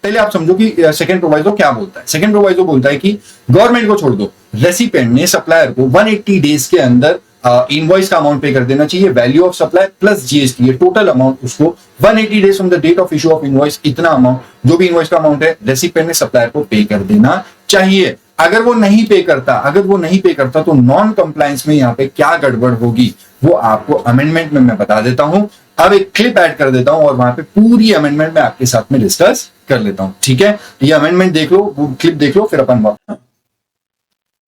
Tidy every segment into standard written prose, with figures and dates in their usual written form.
पहले आप समझो कि सेकंड प्रोवाइजो क्या बोलता है। सेकंड प्रोवाइजो बोलता है कि गवर्नमेंट को छोड़ दो, रेसिपेंट ने सप्लायर को 180 डेज के अंदर इनवॉइस का अमाउंट पे कर देना चाहिए, value of supply plus GST, total amount उसको 180 days from the date of issue of invoice, इतना अमाउंट जो भी इनवॉइस का अमाउंट है रेसिपेंट ने सप्लायर को पे कर देना चाहिए। अगर वो नहीं पे करता तो नॉन कंप्लायंस में यहाँ पे क्या गड़बड़ होगी वो आपको अमेंडमेंट में मैं बता देता हूं। अब एक क्लिप ऐड कर देता हूं और वहां पे पूरी अमेंडमेंट में आपके साथ में डिस्कस कर लेता हूं, ठीक है। ये अमेंडमेंट देख लो, वो क्लिप देख लो, फिर अपन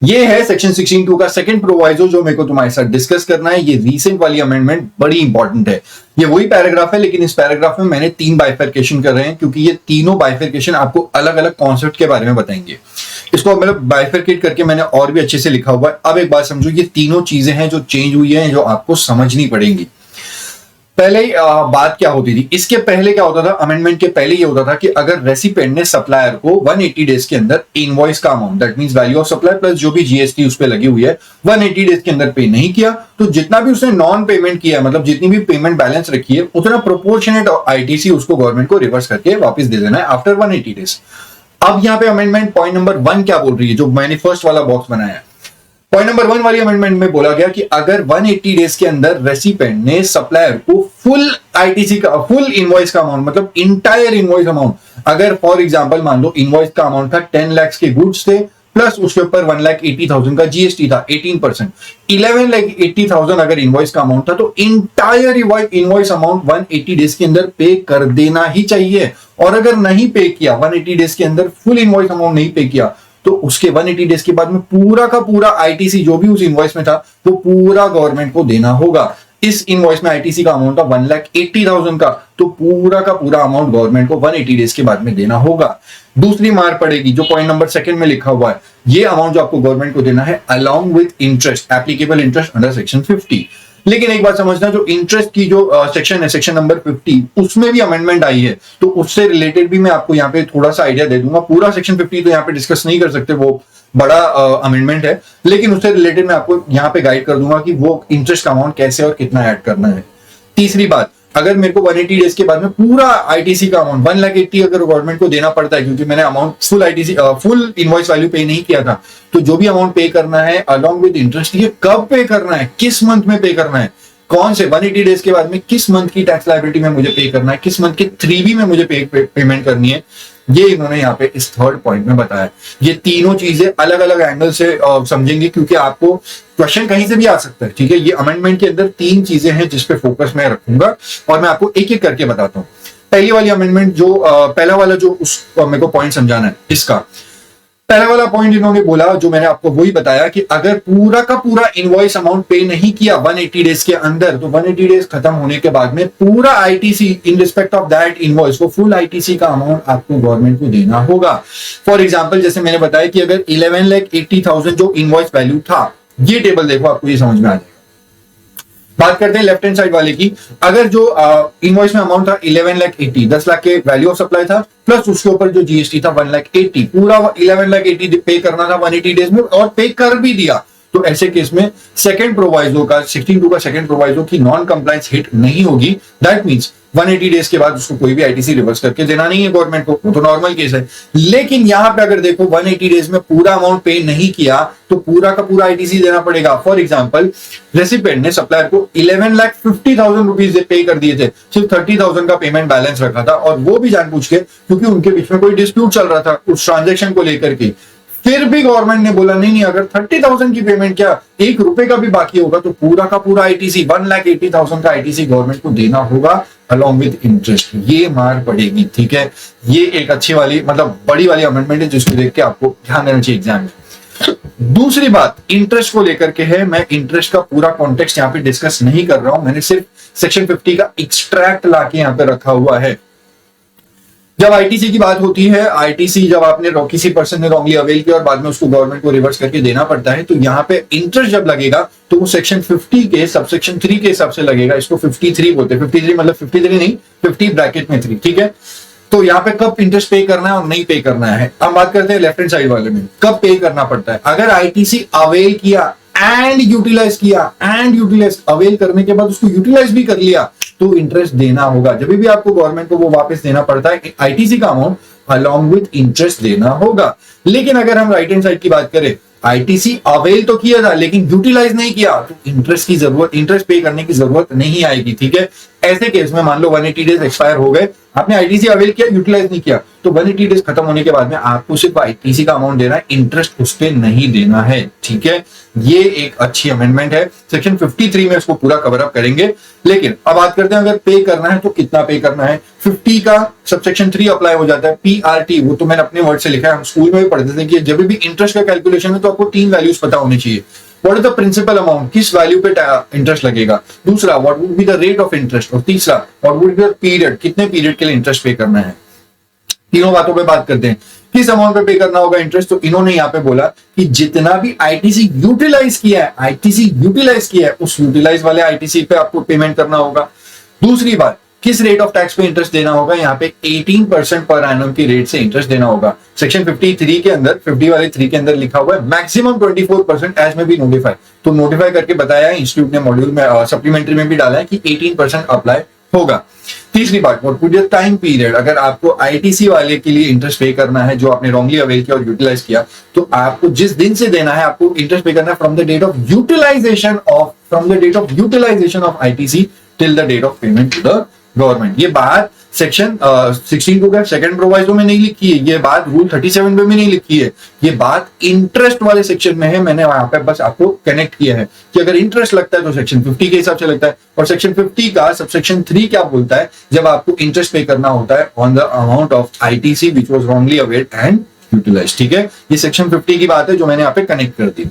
ये है सेक्शन 16(2) का सेकंड प्रोवाइजो जो मेरे को तुम्हारे साथ डिस्कस करना है। ये रीसेंट वाली अमेंडमेंट बड़ी इंपॉर्टेंट है। ये वही पैराग्राफ है, लेकिन इस पैराग्राफ में मैंने 3 बाइफरकेशन कर रहे हैं, क्योंकि ये तीनों बाइफरकेशन आपको अलग अलग कॉन्सेप्ट के बारे में बताएंगे। इसको मतलब बाइफरकेट करके मैंने और भी अच्छे से लिखा हुआ है। अब एक बात समझो, ये तीनों चीजें हैं जो चेंज हुई है, जो आपको समझनी पड़ेंगी। पहले बात क्या होती थी, इसके पहले क्या होता था, अमेंडमेंट के पहले ये होता था कि अगर रेसिपेंट ने सप्लायर को 180 डेज के अंदर इनवॉइस का amount, that means value of supply plus जो भी जीएसटी उस पे लगी हुई है, 180 डेज के अंदर पे नहीं किया, तो जितना भी उसने नॉन पेमेंट किया, मतलब जितनी भी पेमेंट बैलेंस रखी है, उतना प्रोपोर्शनेट आईटीसी उसको गवर्नमेंट को रिवर्स करके वापस दे देना है आफ्टर 180 डेज। अब यहाँ पे अमेंडमेंट पॉइंट नंबर 1 क्या बोल रही है, जो मैंने फर्स्ट वाला बॉक्स बनाया है, पॉइंट नंबर 1 वाली अमेंडमेंट में बोला गया कि अगर 180 डेज के अंदर रेसिपेंट ने सप्लायर को फुल आईटीसी का, फुल इनवॉइस का अमाउंट, मतलब इंटायर इनवॉइस अमाउंट, अगर फॉर एग्जांपल मान लो इनवॉइस का अमाउंट था 10 लाख के गुड्स थे, प्लस उसके ऊपर 1,80,000 का जीएसटी था 18%, 11,80,000 अगर इनवॉइस का अमाउंट था, तो इंटायर इनवॉइस अमाउंट 180 डेज के अंदर पे कर देना ही चाहिए। और अगर नहीं पे किया, 180 डेज के अंदर फुल इनवॉइस अमाउंट नहीं पे किया, तो उसके 180 डेज के बाद में पूरा का पूरा आईटीसी जो भी उस इनवॉइस में था वो पूरा गवर्नमेंट को देना होगा। इस इनवॉइस में आईटीसी का अमाउंट था 1,80,000 का, तो पूरा का पूरा अमाउंट गवर्नमेंट को 180 डेज के बाद में देना होगा। दूसरी मार पड़ेगी जो पॉइंट नंबर 2 में लिखा हुआ है, ये अमाउंट जो आपको गवर्नमेंट को देना है along with interest, applicable interest under section 50। लेकिन एक बात समझना, जो इंटरेस्ट की जो सेक्शन है, सेक्शन नंबर 50, उसमें भी अमेंडमेंट आई है, तो उससे रिलेटेड भी मैं आपको यहाँ पे थोड़ा सा आइडिया दे दूंगा। पूरा सेक्शन 50 तो यहाँ पे डिस्कस नहीं कर सकते, वो बड़ा अमेंडमेंट है, लेकिन उससे रिलेटेड मैं आपको यहाँ पे गाइड कर दूंगा कि वो इंटरेस्ट का अमाउंट कैसे और कितना ऐड करना है। तीसरी बात, अगर मेरे को 180 डेज के बाद में पूरा आईटीसी का अमाउंट 1,80,000 अगर गवर्नमेंट को देना पड़ता है, क्योंकि मैंने amount full ITC full invoice value पे नहीं किया था, तो जो भी अमाउंट पे करना है अलॉन्ग विद इंटरेस्ट, ये कब पे करना है, किस मंथ में पे करना है, कौन से 180 डेज के बाद में किस मंथ की टैक्स लायबिलिटी में मुझे पे करना है, किस मंथ के 3B में मुझे पेमेंट करनी है, ये इन्होंने यहाँ पे इस 3rd पॉइंट में बताया। ये तीनों चीजें अलग अलग एंगल से समझेंगे, क्योंकि आपको क्वेश्चन कहीं से भी आ सकता है, ठीक है। ये अमेंडमेंट के अंदर 3 चीजें हैं जिसपे फोकस मैं रखूंगा और मैं आपको एक एक करके बताता हूँ। पहली वाली अमेंडमेंट जो पहला वाला जो उस मेरे को पॉइंट समझाना है, इसका पहला वाला पॉइंट इन्होंने बोला, जो मैंने आपको वही बताया कि अगर पूरा का पूरा इनवॉइस अमाउंट पे नहीं किया 180 डेज के अंदर, तो 180 डेज खत्म होने के बाद में पूरा ITC in respect of that invoice को फुल आईटीसी का अमाउंट आपको गवर्नमेंट को देना होगा। फॉर एग्जांपल, जैसे मैंने बताया कि अगर 11,80,000 जो इनवॉइस वैल्यू था, ये टेबल देखो, आपको ये समझ में आ जाएगा। बात करते हैं लेफ्ट हैंड साइड वाले की। अगर जो इनवॉइस में अमाउंट था 11,80,000, 10 लाख के वैल्यू ऑफ सप्लाई था, प्लस उसके ऊपर जो जीएसटी था 1,80,000, पूरा 11,80,000 पे करना था 180 डेज में, और पे कर भी दिया, तो ऐसे केस में सेकंड प्रोवाइजो का 16(2) का सेकंड प्रोवाइजो की नॉन कंप्लायंस हिट नहीं होगी। दैट मींस 180 डेज के बाद उसको कोई भी आईटीसी रिवर्स करके देना नहीं है गवर्नमेंट को, तो नॉर्मल केस है। लेकिन यहां पे अगर देखो 180 डेज में पूरा अमाउंट पे नहीं किया, तो पूरा का पूरा आईटीसी देना पड़ेगा। फॉर एग्जांपल, रेसिपेंट ने सप्लायर को 11,50,000 रुपीज पे कर दिए थे, सिर्फ 30,000 का पेमेंट बैलेंस रखा था, और वो भी जानबूझ के, क्योंकि उनके बीच में कोई डिस्प्यूट चल रहा था उस ट्रांजेक्शन को लेकर के। फिर भी गवर्नमेंट ने बोला नहीं, अगर 30,000 की पेमेंट क्या 1 रुपए का भी बाकी होगा, तो पूरा का पूरा आईटीसी 1,80,000 का आईटीसी गवर्नमेंट को देना होगा अलॉन्ग विद इंटरेस्ट। ये मार पड़ेगी, ठीक है। ये एक अच्छी वाली, मतलब बड़ी वाली अमेंडमेंट है, जिसको देख के आपको ध्यान देना चाहिए एग्जाम में। दूसरी बात इंटरेस्ट को लेकर के है। मैं इंटरेस्ट का पूरा कॉन्टेक्स्ट यहाँ पे डिस्कस नहीं कर रहा हूं, मैंने सिर्फ सेक्शन 50 का एक्सट्रैक्ट लाके यहाँ पे रखा हुआ है। जब आईटीसी की बात होती है, आईटीसी जब आपने किसी पर्सन ने रॉन्गली अवेल किया और बाद में उसको गवर्नमेंट को रिवर्स करके देना पड़ता है, तो यहाँ पे इंटरेस्ट जब लगेगा तो वो सेक्शन 50 के सबसेक्शन 3 के हिसाब से लगेगा। इसको 53 बोलते हैं। 53 मतलब 53 नहीं, 50 ब्रैकेट में 3, ठीक है। तो यहाँ पे कब इंटरेस्ट पे करना है और नहीं पे करना है। अब बात करते हैं लेफ्ट हैंड साइड वाले में, कब पे करना पड़ता है। अगर आईटीसी अवेल किया एंड यूटिलाइज अवेल करने के बाद उसको यूटिलाइज भी कर लिया, तो इंटरेस्ट देना होगा। जब भी आपको गवर्नमेंट को वो वापस देना पड़ता है आईटीसी का अमाउंट, अलॉन्ग विथ इंटरेस्ट देना होगा। लेकिन अगर हम राइट हैंड साइड की बात करें, आईटीसी अवेल तो किया था लेकिन यूटिलाइज नहीं किया, तो इंटरेस्ट पे करने की जरूरत नहीं आएगी। ठीक है, ऐसे केस में मान लो 180 डेज एक्सपायर हो गए, आपने आईटीसी अवेल किया, यूटिलाइज नहीं किया, तो 180 डेज खत्म होने के बाद में आपको सिर्फ आईटीसी का अमाउंट देना है, इंटरेस्ट उस पर नहीं देना है। ठीक है, ये एक अच्छी अमेंडमेंट है, सेक्शन 53 में इसको पूरा कवर अप करेंगे। लेकिन अब बात करते हैं अगर पे करना है तो कितना पे करना है। 50 का सबसेक्शन 3 अप्लाई हो जाता है, पीआरटी, वो तो मैंने अपने वर्ड से लिखा है, हम स्कूल में भी पढ़ते थे कि जब भी इंटरेस्ट का कैलकुलेशन है तो आपको 3 वैल्यूज पता होनी चाहिए। What is the principal amount, किस वैल्यू पे इंटरेस्ट लगेगा, दूसरा what would be the rate of interest, और तीसरा what would be the period, कितने पीरियड के लिए इंटरेस्ट पे करना है। तीनों बातों पे बात करते हैं। किस अमाउंट पे पे करना होगा इंटरेस्ट, तो इन्होंने यहाँ पे बोला कि जितना भी आईटीसी यूटिलाइज किया है उस यूटिलाइज वाले आईटीसी पे आपको पेमेंट करना होगा। दूसरी बात, किस रेट ऑफ टैक्स पे इंटरेस्ट देना होगा, यहाँ पे 18% पर एनम की रेट से इंटरेस्ट देना होगा। सेक्शन 53 के अंदर 50 वाले 3 के अंदर लिखा हुआ है मैक्सिमम 24% एज में भी नोटिफाई, तो नोटिफाई करके बताया है इंस्टीट्यूट ने, मॉड्यूल में सप्लीमेंट्री में भी डाला है कि 18% अप्लाई होगा। तीसरी बात, what would be the time period, अगर आपको आईटीसी वाले के लिए इंटरेस्ट पे करना है जो आपने रॉन्गली अवेल किया और यूटिलाइज किया, तो आपको जिस दिन से देना है आपको इंटरेस्ट पे करना है from the date of utilisation of ITC till the date of payment to the government. ये बात सेक्शन 16 का सेकंड प्रोवाइजो में नहीं लिखी है, ये बात रूल 37 में भी नहीं लिखी है, ये बात इंटरेस्ट वाले सेक्शन में है। मैंने वहां पे बस आपको कनेक्ट किया है कि अगर इंटरेस्ट लगता है तो सेक्शन 50 के हिसाब से लगता है, और सेक्शन 50 का सबसेक्शन 3 क्या बोलता है, जब आपको इंटरेस्ट पे करना होता है on the amount of ITC which was wrongly availed and utilise. ठीक है, ये सेक्शन 50 की बात है जो मैंने यहाँ पे कनेक्ट कर दी।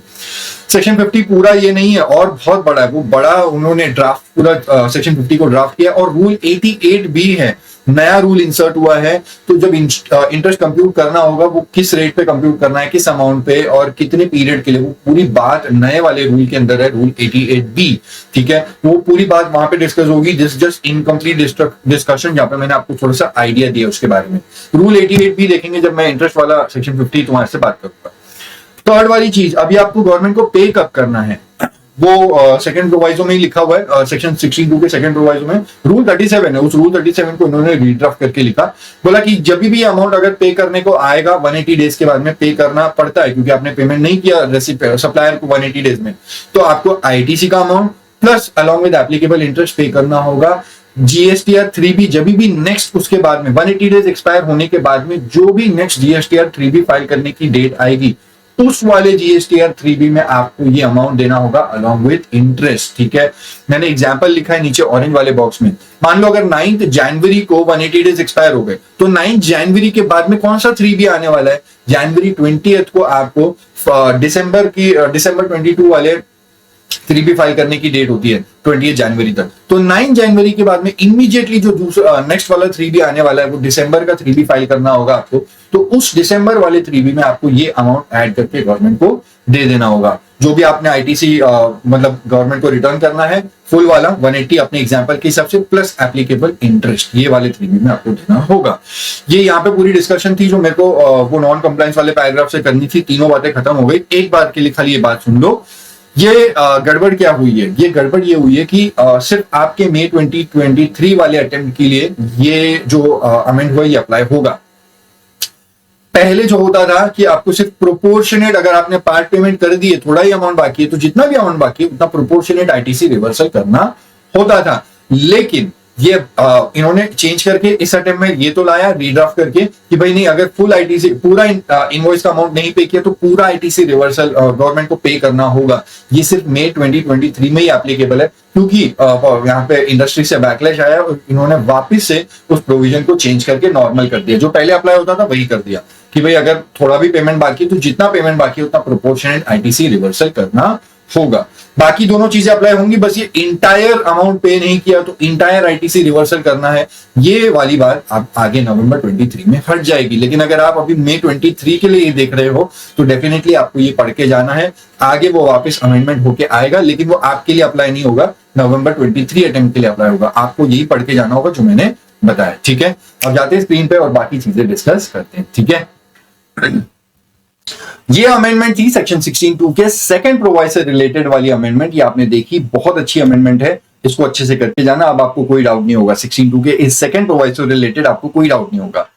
सेक्शन 50 पूरा ये नहीं है और बहुत बड़ा है, वो बड़ा उन्होंने ड्राफ्ट पूरा सेक्शन 50 को ड्राफ्ट किया, और रूल 88 भी है, नया रूल इंसर्ट हुआ है। तो जब इंटरेस्ट कंप्यूट करना होगा वो किस रेट पे कंप्यूट करना है, किस अमाउंट पे और कितने पीरियड के लिए, वो पूरी बात नए वाले रूल के अंदर है, रूल 88B। ठीक है, वो पूरी बात वहां पे डिस्कस होगी। दिस जस्ट इनकम्प्लीट डिस्कशन जहां पे मैंने आपको थोड़ा सा आइडिया दिया उसके बारे में। रूल 88B देखेंगे जब मैं इंटरेस्ट वाला सेक्शन 50 तुम्हारे से बात करूंगा। थर्ड वाली चीज, अभी आपको गवर्नमेंट को पे कब करना है वो सेकंड प्रोवाइजो में ही लिखा हुआ है, सेक्शन 62 के सेकंड प्रोवाइजो में रूल 37 है, उस रूल 37 को इन्होंने रीड्राफ्ट करके लिखा। बोला कि जब भी अमाउंट अगर पे करने को आएगा 180 डेज के बाद में पे करना पड़ता है, क्योंकि आपने पेमेंट नहीं किया सप्लायर को 180 डेज में, तो आपको आईटीसी का amount plus along with applicable interest पे करना होगा। जीएसटीआर 3B जब भी नेक्स्ट उसके बाद में 180 डेज एक्सपायर होने के बाद में जो भी नेक्स्ट जीएसटीआर 3B फाइल करने की डेट आएगी, उस वाले जीएसटीआर 3B में आपको ये अमाउंट देना होगा अलॉन्ग विथ इंटरेस्ट। ठीक है, मैंने एग्जांपल लिखा है नीचे ऑरेंज वाले बॉक्स में। मान लो अगर 9 जनवरी को 180 डेज एक्सपायर हो गए, तो 9 जनवरी के बाद में कौन सा 3B आने वाला है, जनवरी 20th को आपको दिसंबर 22 वाले 3B फाइल करने की डेट होती है 20 जनवरी तक। तो 9 जनवरी के बाद में इमीडिएटली जो दूसरा नेक्स्ट वाला 3B आने वाला है वो दिसंबर का 3B फाइल करना होगा आपको, तो उस दिसंबर वाले 3B में आपको ये अमाउंट ऐड करके गवर्नमेंट को दे देना होगा। जो भी आपने आईटीसी मतलब गवर्नमेंट को रिटर्न करना है फुल वाला 180 अपने एग्जांपल के हिसाब से प्लस एप्लीकेबल इंटरेस्ट, ये वाले 3B में आपको देना होगा। ये यहाँ पे पूरी डिस्कशन थी जो मेरे को वो नॉन कंप्लायंस वाले पैराग्राफ से करनी थी, तीनों बातें खत्म हो गई। एक बात के लिए खाली ये बात सुन लो, ये गड़बड़ क्या हुई है, ये गड़बड़ ये हुई है कि सिर्फ आपके मई 2023 वाले अटेम्प्ट के लिए ये जो अमेंड हुआ ये अप्लाई होगा। पहले जो होता था कि आपको सिर्फ प्रोपोर्शनेट, अगर आपने पार्ट पेमेंट कर दिए, थोड़ा ही अमाउंट बाकी है, तो जितना भी अमाउंट बाकी है उतना प्रोपोर्शनेट आईटीसी रिवर्सल करना होता था। लेकिन ये इन्होंने चेंज करके इस अटेम्प्ट में ये तो लाया रीड्राफ्ट करके कि भाई नहीं, अगर फुल आईटीसी पूरा इनवॉइस का अमाउंट नहीं पे किया तो पूरा आईटीसी रिवर्सल गवर्नमेंट को पे करना होगा। ये सिर्फ मई 2023 में ही एप्लीकेबल है, क्योंकि यहाँ पे इंडस्ट्री से बैकलैश आया और इन्होंने वापस से उस प्रोविजन को चेंज करके नॉर्मल कर दिया। जो पहले अप्लाई होता था वही कर दिया कि भाई अगर थोड़ा भी पेमेंट बाकी है तो जितना पेमेंट बाकी है उतना प्रोपोर्शनेट आईटीसी रिवर्सल करना होगा। बाकी दोनों चीजें अप्लाई होंगी, बस ये इंटायर अमाउंट पे नहीं किया तो इंटायर आईटीसी रिवर्सल करना है, ये वाली बात आप आगे नवंबर 23 में हट जाएगी। लेकिन अगर आप अभी मई 23 के लिए ये देख रहे हो तो डेफिनेटली आपको ये पढ़ के जाना है, आगे वो वापस अमेंडमेंट होके आएगा, लेकिन वो आपके लिए अप्लाई नहीं होगा, नवंबर 23 अटेम्प्ट के लिए अप्लाई होगा। आपको यही पढ़ के जाना होगा जो मैंने बताया। ठीक है, अब जाते हैं स्क्रीन पे और बाकी चीजें डिस्कस करते हैं। ठीक है, ये अमेंडमेंट थी सेक्शन 16(2) के सेकंड प्रोवाइस से रिलेटेड वाली अमेंडमेंट। ये आपने देखी, बहुत अच्छी अमेंडमेंट है, इसको अच्छे से करके जाना। अब आपको कोई डाउट नहीं होगा, 16(2) के इस सेकंड प्रोवाइस से रिलेटेड आपको कोई डाउट नहीं होगा।